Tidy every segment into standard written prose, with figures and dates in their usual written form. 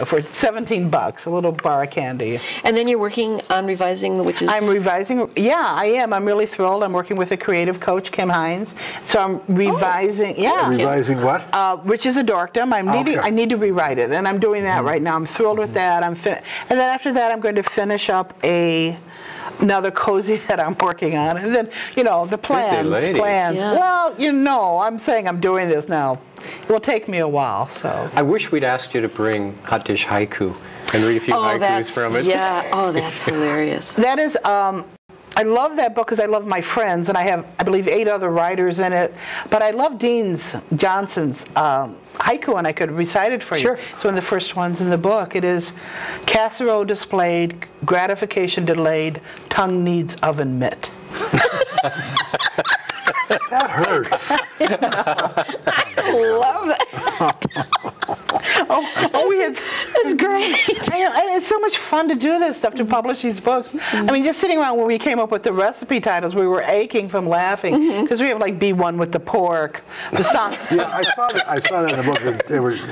for 17 bucks, a little bar of candy. And then you're working on revising The Witches. I'm revising, yeah, I am. I'm really thrilled. I'm working with a creative coach, Kim Hines. So I'm revising, Revising what? Witches of Dorkdom. I need to rewrite it, and I'm doing that right now. I'm thrilled with that. And then after that, I'm going to finish up another cozy that I'm working on. And then, the plans. Yeah. Well, I'm saying I'm doing this now. It will take me a while, so. I wish we'd asked you to bring Hot Dish Haiku and read a few haikus from it. Yeah, that's hilarious. That is, I love that book because I love my friends, and I have, I believe, 8 other writers in it. But I love Dean Johnson's haiku, and I could recite it for you. Sure. It's one of the first ones in the book. It is, casserole displayed, gratification delayed, tongue needs oven mitt. That hurts. I love that. That's great. And it's so much fun to do this stuff, to publish these books. I mean, just sitting around when we came up with the recipe titles, we were aching from laughing because we have like B1 with the pork, the sound. Yeah, I saw that in the book.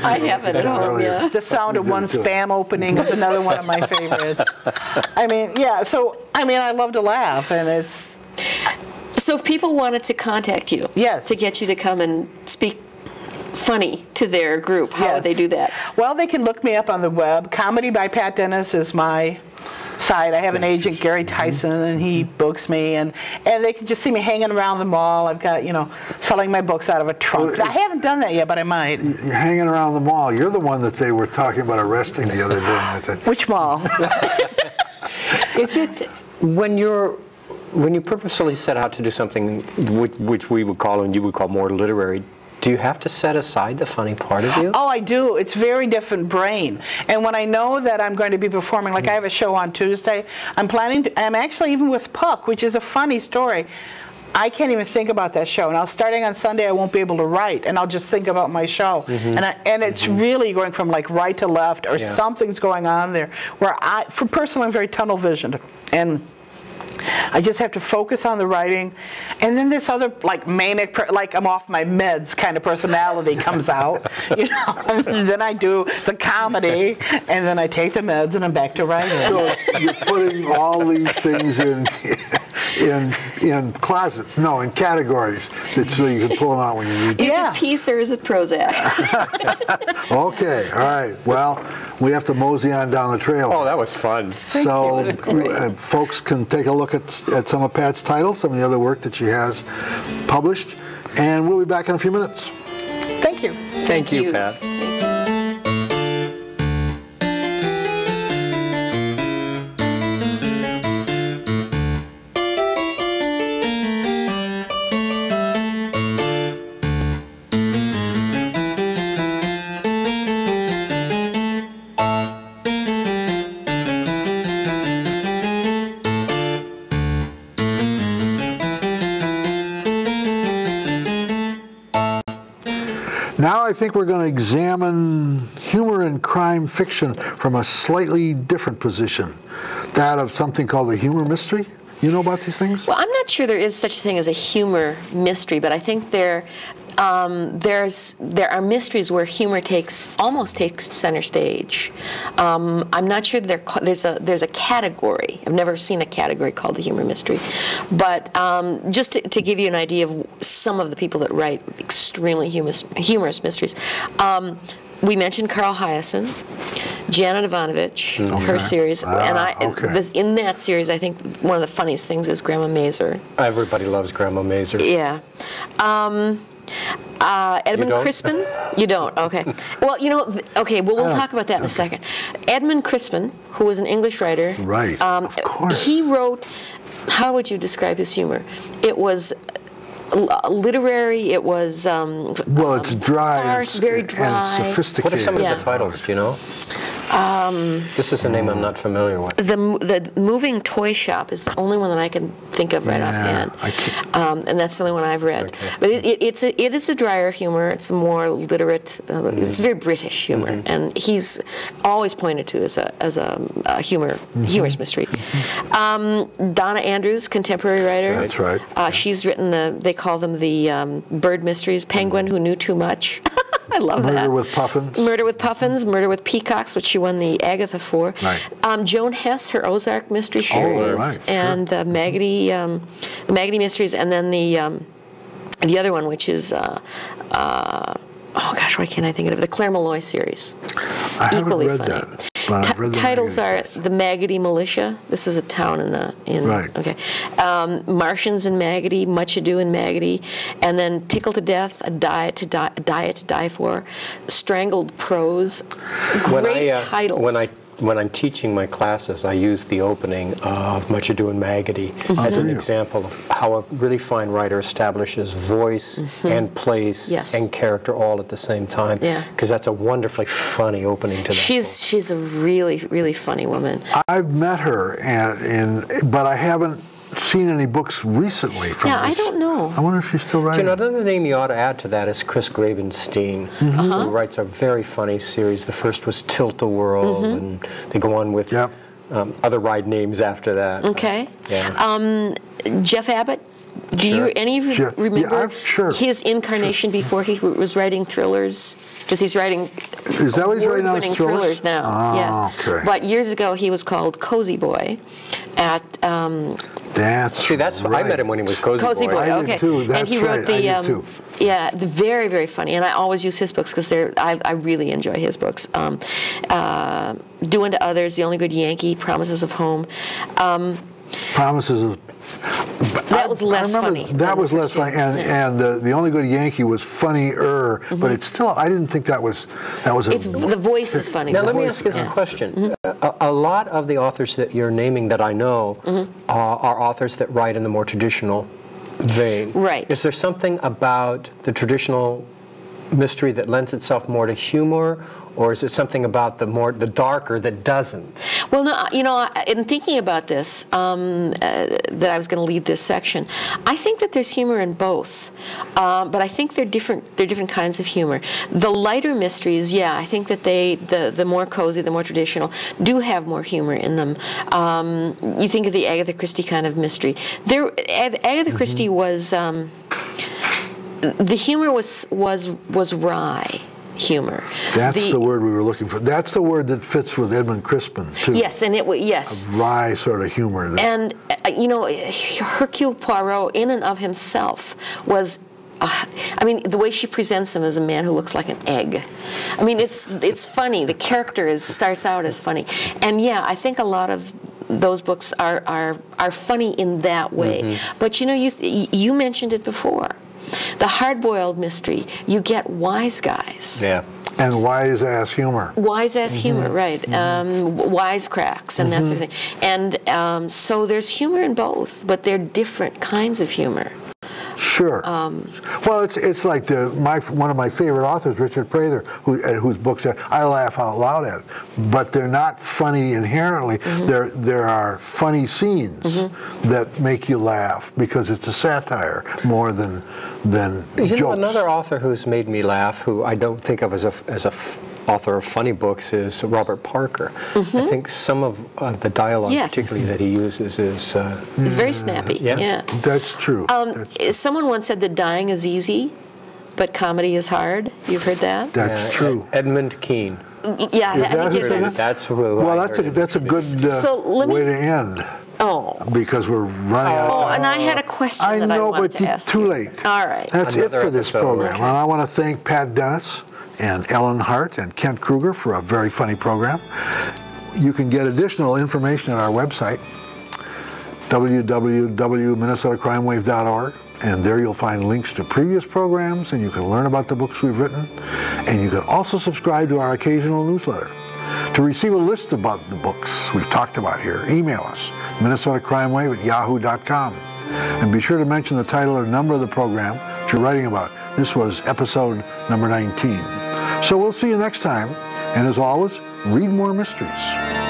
I have it at home, yeah. The sound of one spam opening is another one of my favorites. I mean, yeah. So I love to laugh, and it's. So if people wanted to contact you, to get you to come and speak funny to their group, how would they do that? Well, they can look me up on the web. Comedy by Pat Dennis is my site. I have an agent, Gary Tyson, and he books me, and they can just see me hanging around the mall. I've got, selling my books out of a trunk. I haven't done that yet, but I might. You're hanging around the mall. You're the one that they were talking about arresting the other day. Which mall? Is it when you purposely set out to do something which we would call and you would call more literary, do you have to set aside the funny part of you? Oh, I do. It's very different brain. And when I know that I'm going to be performing, like I have a show on Tuesday, I'm actually even with Puck, which is a funny story. I can't even think about that show. Now, starting on Sunday, I won't be able to write, and I'll just think about my show. And it's really going from like right to left, or something's going on there. Where for personally, I'm very tunnel visioned, and I just have to focus on the writing, and then this other like manic, like I'm off my meds kind of personality comes out, and then I do the comedy, and then I take the meds, and I'm back to writing. So you're putting all these things in closets, in categories, so you can pull them out when you need to. Is it peace or is it Prozac? Okay, all right. Well, we have to mosey on down the trail. Oh, that was fun. So folks can take a look at some of Pat's titles, some of the other work that she has published, and we'll be back in a few minutes. Thank you. Thank you, Pat. Now I think we're going to examine humor and crime fiction from a slightly different position, that of something called the humor mystery. You know about these things? Well, I'm not sure there is such a thing as a humor mystery, but I think there are mysteries where humor almost takes center stage. I'm not sure there's a category. I've never seen a category called the humor mystery, but just to give you an idea of some of the people that write extremely humorous mysteries. We mentioned Carl Hyacin, Janet Ivanovich, her series, in that series, I think one of the funniest things is Grandma Mazer. Everybody loves Grandma Mazer. Yeah. Edmund Crispin? You don't? Okay. Well, we'll talk about that in a second. Edmund Crispin, who was an English writer. Right, of course. He wrote, how would you describe his humor? It was literary, it was well, it's dry, farce, very dry, and sophisticated. What are some of the titles, do you know? This is a name I'm not familiar with. The Moving Toy Shop is the only one that I can think of right offhand, and that's the only one I've read. Okay. But it is a drier humor. It's a more literate. It's very British humor, and he's always pointed to as a humorous mystery. Donna Andrews, contemporary writer. That's right. She's written they call them the bird mysteries. Penguin Who Knew Too Much. I love that. Murder with Puffins. Murder with Puffins, Murder with Peacocks, which she won the Agatha for. Right. Joan Hess, her Ozark mystery series, right, and the Maggedy mysteries, and then the other one, which is oh gosh, why can't I think of it? The Claire Malloy series. I haven't Equally read funny. that. But I've read the Titles are Maggedy series. The Maggedy Militia. This is a town in Right. Okay. Martians in Maggedy, Much Ado in Maggedy, and then Tickled to Death, A Diet to Die For, Strangled Prose. Great titles. When I'm teaching my classes, I use the opening of Much Ado in Maggedy as an example of how a really fine writer establishes voice and place and character all at the same time. Because that's a wonderfully funny opening to that. She's a really, really funny woman. I've met her, but I haven't seen any books recently from her. I don't know. I wonder if she's still writing. Another name you ought to add to that is Chris Gravenstein, who writes a very funny series. The first was Tilt-A-Whirl, and they go on with other ride names after that. Okay. Jeff Abbott. Do you any of you remember his incarnation before he was writing thrillers? Because he's writing award-winning thrillers now. Oh, yes. okay. But years ago he was called Cozy Boy at That's I met him when he was Cozy Boy. I Okay. did too. That's and he wrote right. the I did too. the very, very funny, and I always use his books because I really enjoy his books. Do Unto Others, The Only Good Yankee, Promises of Home. Promises of. That was less funny. That was less funny, and the Only Good Yankee was funnier, but it's still. I didn't think that was. The voice is funny. Now let me ask you this question: a lot of the authors that you're naming that I know are authors that write in the more traditional vein. Right. Is there something about the traditional mystery that lends itself more to humor, or is it something about the darker that doesn't? Well, no, in thinking about this, that I was going to lead this section, I think that there's humor in both, but I think they're different. They're different kinds of humor. The lighter mysteries, I think that the more cozy, the more traditional, do have more humor in them. You think of the Agatha Christie kind of mystery. Agatha Christie was the humor was wry humor. That's the word we were looking for. That's the word that fits with Edmund Crispin too. Yes, and yes. A wry sort of humor. And Hercule Poirot, in and of himself, was. The way she presents him as a man who looks like an egg. I mean, it's funny. The character starts out as funny, and I think a lot of those books are funny in that way. But you mentioned it before. The hard-boiled mystery, you get wise guys. Yeah. And wise-ass humor. Wise-ass humor, right. Wisecracks and that sort of thing. And so there's humor in both, but they're different kinds of humor. Sure. Well, it's like one of my favorite authors, Richard Prather, whose books I laugh out loud at, but they're not funny inherently. There are funny scenes that make you laugh because it's a satire more than jokes. Another author who's made me laugh, who I don't think of as a author of funny books, is Robert Parker. I think some of the dialogue, particularly that he uses, is it's very snappy. Yeah, that's true. Someone once said that dying is easy, but comedy is hard. You've heard that? That's true. Edmund Kean. Yeah, that's who. Well, that's a good way to end. Oh. Because we're running out of time. And I had a question that I wanted to ask. Too late. All right. That's it for this program. And I want to thank Pat Dennis and Ellen Hart and Kent Kruger for a very funny program. You can get additional information at our website, www.minnesotacrimewave.org, and there you'll find links to previous programs, and you can learn about the books we've written, and you can also subscribe to our occasional newsletter. To receive a list about the books we've talked about here, email us, minnesotacrimewave@yahoo.com. And be sure to mention the title or number of the program that you're writing about. This was episode number 19. So we'll see you next time, and as always, read more mysteries.